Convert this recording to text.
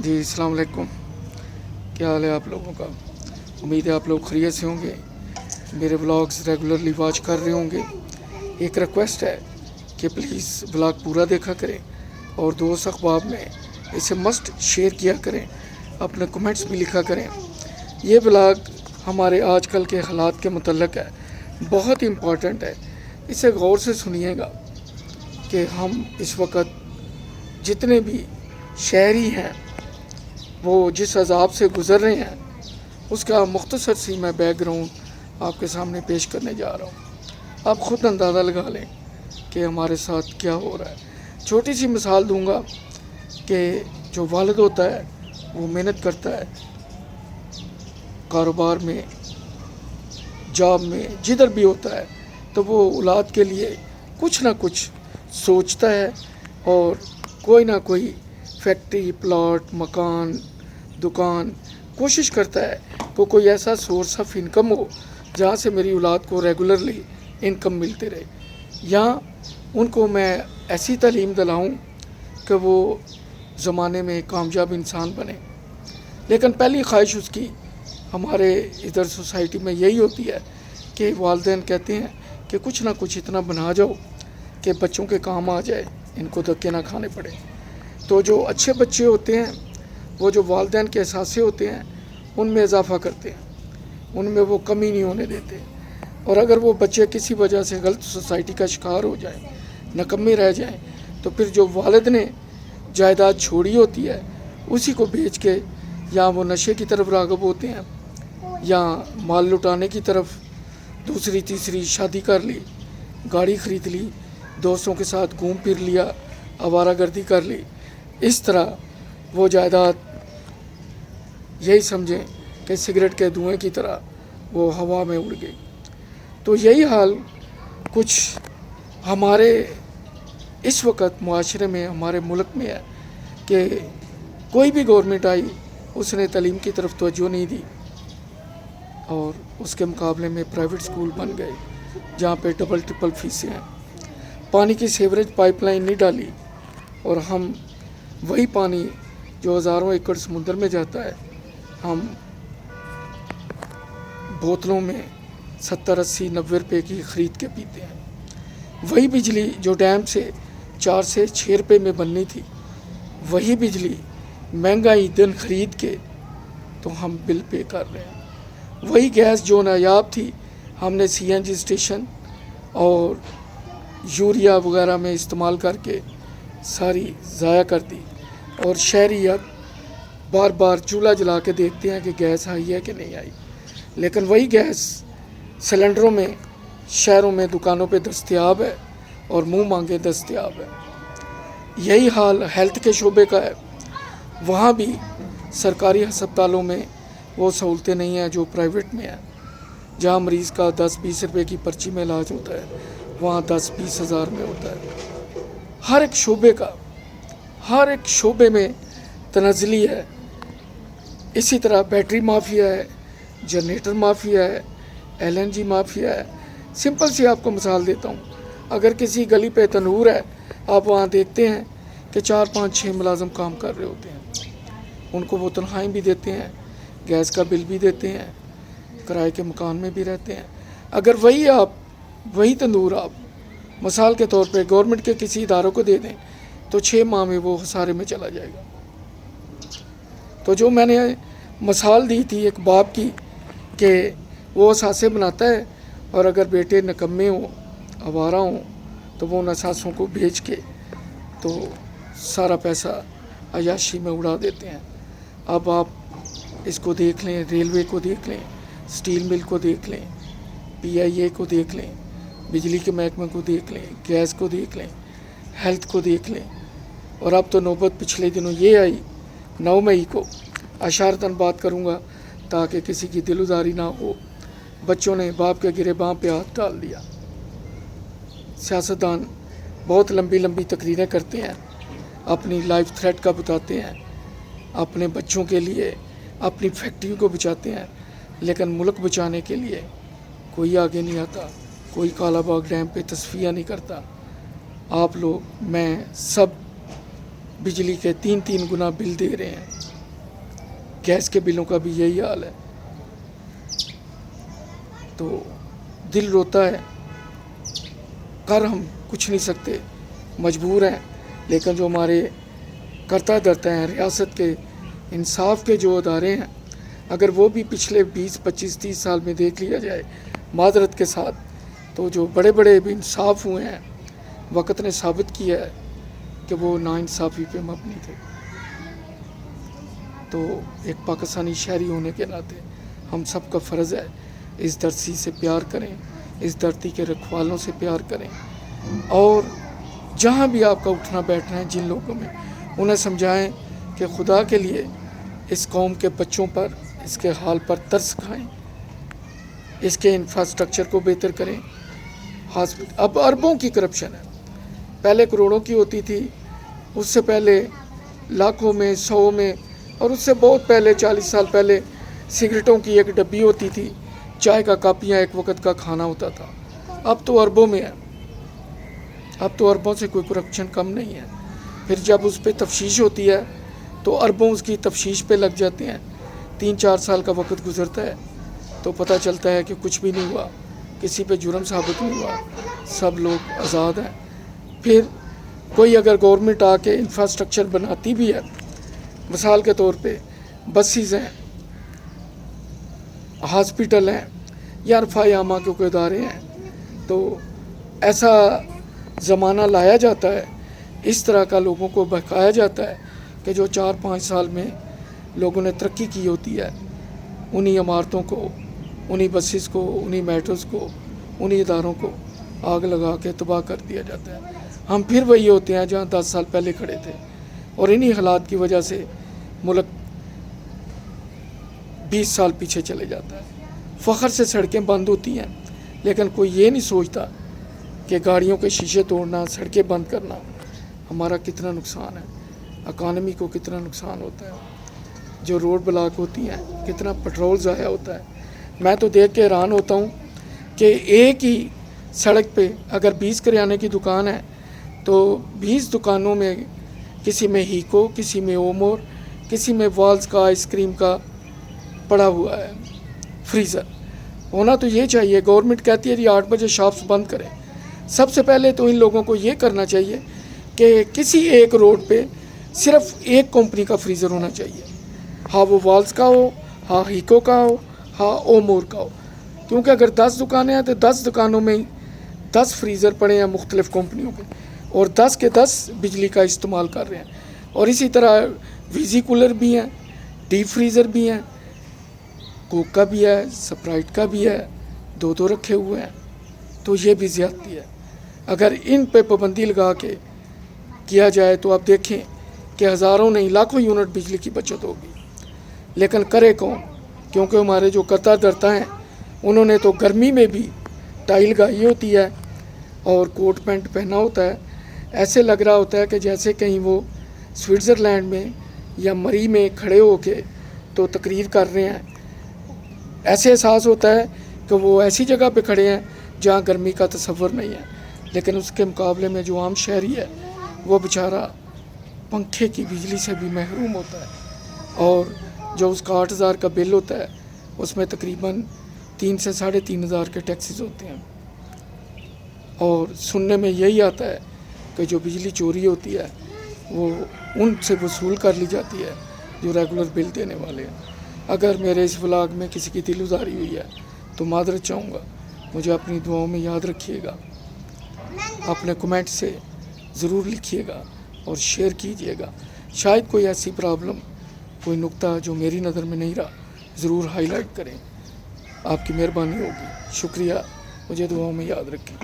जी अस्सलाम वालेकुम। क्या हाल है आप लोगों का? उम्मीद है आप लोग खैरियत से होंगे, मेरे व्लॉग्स रेगुलरली वॉच कर रहे होंगे। एक रिक्वेस्ट है कि प्लीज़ व्लॉग पूरा देखा करें और दोस्त अहबाब में इसे मस्ट शेयर किया करें, अपने कमेंट्स भी लिखा करें। ये व्लॉग हमारे आजकल के हालात के मुतल्लिक़ है, बहुत ही इम्पॉर्टेंट है। इसे गौर से सुनिएगा कि हम इस वक्त जितने भी शहरी हैं वो जिस अज़ाब से गुज़र रहे हैं, उसका मुख्तसर सी मैं बैकग्राउंड आपके सामने पेश करने जा रहा हूँ। आप ख़ुद अंदाज़ा लगा लें कि हमारे साथ क्या हो रहा है। छोटी सी मिसाल दूंगा कि जो वालिद होता है वो मेहनत करता है, कारोबार में, जॉब में, जिधर भी होता है, तो वो औलाद के लिए कुछ ना कुछ सोचता है और कोई ना कोई फैक्ट्री, प्लॉट, मकान, दुकान कोशिश करता है कि कोई ऐसा सोर्स ऑफ इनकम हो जहाँ से मेरी औलाद को रेगुलरली इनकम मिलती रहे, या उनको मैं ऐसी तालीम दिलाऊं कि वो ज़माने में कामयाब इंसान बने। लेकिन पहली ख्वाहिश उसकी हमारे इधर सोसाइटी में यही होती है कि वालिदैन कहते हैं कि कुछ ना कुछ इतना बना जाओ कि बच्चों के काम आ जाए, इनको धक्के ना खाने पड़े। तो जो अच्छे बच्चे होते हैं वो जो वालिदैन के एहसासे होते हैं उनमें इजाफ़ा करते हैं, उनमें वो कमी नहीं होने देते। और अगर वो बच्चे किसी वजह से गलत सोसाइटी का शिकार हो जाएं, नकम्मे रह जाएं, तो फिर जो वालिद ने जायदाद छोड़ी होती है उसी को बेच के या वो नशे की तरफ राग़िब होते हैं या माल लुटाने की तरफ, दूसरी तीसरी शादी कर ली, गाड़ी ख़रीद ली, दोस्तों के साथ घूम फिर लिया, आवारागर्दी कर ली। इस तरह वो जायदाद यही समझें कि सिगरेट के धुएं की तरह वो हवा में उड़ गई। तो यही हाल कुछ हमारे इस वक्त मुआशरे में, हमारे मुल्क में है कि कोई भी गवर्नमेंट आई उसने तालीम की तरफ तवज्जो नहीं दी और उसके मुकाबले में प्राइवेट स्कूल बन गए जहाँ पे डबल ट्रिपल फीसें हैं। पानी की सीवरेज पाइपलाइन नहीं डाली और हम वही पानी जो हज़ारों एकड़ समुद्र में जाता है हम बोतलों में 70, 80, 90 रुपये की ख़रीद के पीते हैं। वही बिजली जो डैम से 4 से 6 रुपये में बननी थी, वही बिजली महंगाई दिन ख़रीद के तो हम बिल पे कर रहे हैं। वही गैस जो नायाब थी हमने CNG स्टेशन और यूरिया वगैरह में इस्तेमाल करके सारी ज़ाया कर दी और शहरी अब बार बार चूल्हा जला के देखते हैं कि गैस आई है कि नहीं आई। लेकिन वही गैस सिलेंडरों में शहरों में दुकानों पे दस्तयाब है और मुंह मांगे दस्तयाब है। यही हाल हेल्थ के शोबे का है। वहाँ भी सरकारी अस्पतालों में वो सहूलतें नहीं हैं जो प्राइवेट में हैं। जहाँ मरीज़ का 10-20 रुपये की पर्ची में इलाज होता है, वहाँ 10-20 हज़ार में होता है। हर एक शोबे का, हर एक शोबे में तनज़ली है। इसी तरह बैटरी माफिया है, जनरेटर माफिया है, LNG माफिया है। सिंपल सी आपको मिसाल देता हूँ, अगर किसी गली पे तनूर है, आप वहाँ देखते हैं कि 4, 5, 6 मुलाजम काम कर रहे होते हैं। उनको वो तनख्वाहें भी देते हैं, गैस का बिल भी देते हैं, किराए के मकान में भी रहते हैं। अगर वही तंदूर आप मिसाल के तौर पे गवर्नमेंट के किसी इदारों को दे दें तो 6 माह में वो खसारे में चला जाएगा। तो जो मैंने मिसाल दी थी एक बाप की कि वो असासे बनाता है और अगर बेटे निकम्मे हों, आवारा हों, तो वो उन असासों को बेच के तो सारा पैसा अयाशी में उड़ा देते हैं। अब आप इसको देख लें, रेलवे को देख लें, स्टील मिल को देख लें, PIA को देख लें, बिजली के महकमे को देख लें, गैस को देख लें, हेल्थ को देख लें। और अब तो नौबत पिछले दिनों ये आई 9 मई को, अशारतन बात करूँगा ताकि किसी की दिलउदारी ना हो, बच्चों ने बाप के गिरेबां पे हाथ डाल दिया। सियासतदान बहुत लंबी लंबी तकरीरें करते हैं, अपनी लाइफ थ्रेट का बताते हैं, अपने बच्चों के लिए अपनी फैक्ट्री को बचाते हैं, लेकिन मुल्क बचाने के लिए कोई आगे नहीं आता, कोई कालाबाग डैम पे तस्फिया नहीं करता। आप लोग, मैं सब बिजली के 3-3 गुना बिल दे रहे हैं। गैस के बिलों का भी यही हाल है। तो दिल रोता है, कर हम कुछ नहीं सकते, मजबूर हैं। लेकिन जो हमारे करता धरता हैं, रियासत के इंसाफ के जो अदारे हैं, अगर वो भी पिछले 20, 25, 30 साल में देख लिया जाए मादरत के साथ, तो जो बड़े बड़े भी इंसाफ हुए हैं, वक़्त ने साबित किया है कि वो नाइंसाफ़ी पे मबनी थे। तो एक पाकिस्तानी शहरी होने के नाते हम सब का फ़र्ज़ है इस धरती से प्यार करें, इस धरती के रखवालों से प्यार करें, और जहाँ भी आपका उठना बैठना है जिन लोगों में, उन्हें समझाएं कि खुदा के लिए इस कौम के बच्चों पर, इसके हाल पर तरस खाएं, इसके इंफ्रास्ट्रक्चर को बेहतर करें। हॉस्पिटल अब अरबों की करप्शन है, पहले करोड़ों की होती थी, उससे पहले लाखों में, 100 में, और उससे बहुत पहले 40 साल पहले सिगरेटों की एक डब्बी होती थी, चाय का कापियाँ एक वक्त का खाना होता था। अब तो अरबों में है, अब तो अरबों से कोई करप्शन कम नहीं है। फिर जब उस पर तफ्तीश होती है तो अरबों उसकी तफ्तीश पे लग जाते हैं। 3-4 साल का वक्त गुजरता है तो पता चलता है कि कुछ भी नहीं हुआ, किसी पे जुर्म साबित नहीं हुआ, सब लोग आज़ाद हैं। फिर कोई अगर गवर्नमेंट आके इंफ्रास्ट्रक्चर बनाती भी है, मिसाल के तौर पे बसेस हैं, हॉस्पिटल हैं या रफ़ायामा के कोई इदारे हैं, तो ऐसा ज़माना लाया जाता है, इस तरह का लोगों को बहकाया जाता है कि जो 4-5 साल में लोगों ने तरक्की की होती है, उन्हीं इमारतों को, उन्हीं बसेस को, उन्हीं मेट्रोज़ को, उन्हीं इदारों को आग लगा के तबाह कर दिया जाता है। हम फिर वही होते हैं जहाँ 10 साल पहले खड़े थे, और इन्हीं हालात की वजह से मुल्क 20 साल पीछे चले जाता है। फ़ख्र से सड़कें बंद होती हैं, लेकिन कोई ये नहीं सोचता कि गाड़ियों के शीशे तोड़ना, सड़कें बंद करना हमारा कितना नुकसान है, इकानमी को कितना नुकसान होता है। जो रोड ब्लॉक होती हैं, कितना पेट्रोल ज़ाया होता है। मैं तो देख के हैरान होता हूँ कि एक ही सड़क पे अगर 20 करियाने की दुकान है तो 20 दुकानों में, किसी में हीको, किसी में ओमोर, किसी में वाल्स का आइसक्रीम का पड़ा हुआ है फ्रीज़र। होना तो ये चाहिए, गवर्नमेंट कहती है जी 8 बजे शॉप्स बंद करें। सबसे पहले तो इन लोगों को ये करना चाहिए कि किसी एक रोड पे सिर्फ एक कंपनी का फ्रीज़र होना चाहिए, हाँ वो वाल्स का हो, हाँ हीको का हो, हाँ ओमोर का हो। क्योंकि अगर 10 दुकानें हैं तो 10 दुकानों में 10 फ्रीज़र पड़े हैं मुख्तलिफ़ कंपनियों के, और 10 के 10 बिजली का इस्तेमाल कर रहे हैं। और इसी तरह वीजी कूलर भी हैं, डीप फ्रीज़र भी हैं, कोक का भी है, स्प्राइट का भी है, 2-2 रखे हुए हैं। तो ये भी ज़्यादती है। अगर इन पे पाबंदी लगा के किया जाए तो आप देखें कि हज़ारों नहीं लाखों यूनिट बिजली की बचत होगी। लेकिन करे कौन? क्योंकि हमारे जो करता धरता हैं, उन्होंने तो गर्मी में भी टाई लगाई होती है और कोट पैंट पहना होता है। ऐसे लग रहा होता है कि जैसे कहीं वो स्विट्ज़रलैंड में या मरी में खड़े होके तो तकरीर कर रहे हैं। ऐसे एहसास होता है कि वो ऐसी जगह पे खड़े हैं जहाँ गर्मी का तसव्वुर नहीं है। लेकिन उसके मुकाबले में जो आम शहरी है वो बेचारा पंखे की बिजली से भी महरूम होता है, और जो उसका 8,000 का बिल होता है उसमें तकरीबन 3 से 3,500 के टैक्सेस होते हैं। और सुनने में यही आता है कि जो बिजली चोरी होती है वो उनसे वसूल कर ली जाती है जो रेगुलर बिल देने वाले हैं। अगर मेरे इस व्लॉग में किसी की दिल उजारी हुई है तो मादरत चाहूँगा, मुझे अपनी दुआओं में याद रखिएगा। अपने कमेंट से ज़रूर लिखिएगा और शेयर कीजिएगा। शायद कोई ऐसी प्रॉब्लम, कोई नुक्ता जो मेरी नज़र में नहीं रहा, ज़रूर हाईलाइट करें। आपकी मेहरबानी होगी। शुक्रिया, मुझे दुआओं में याद रखें।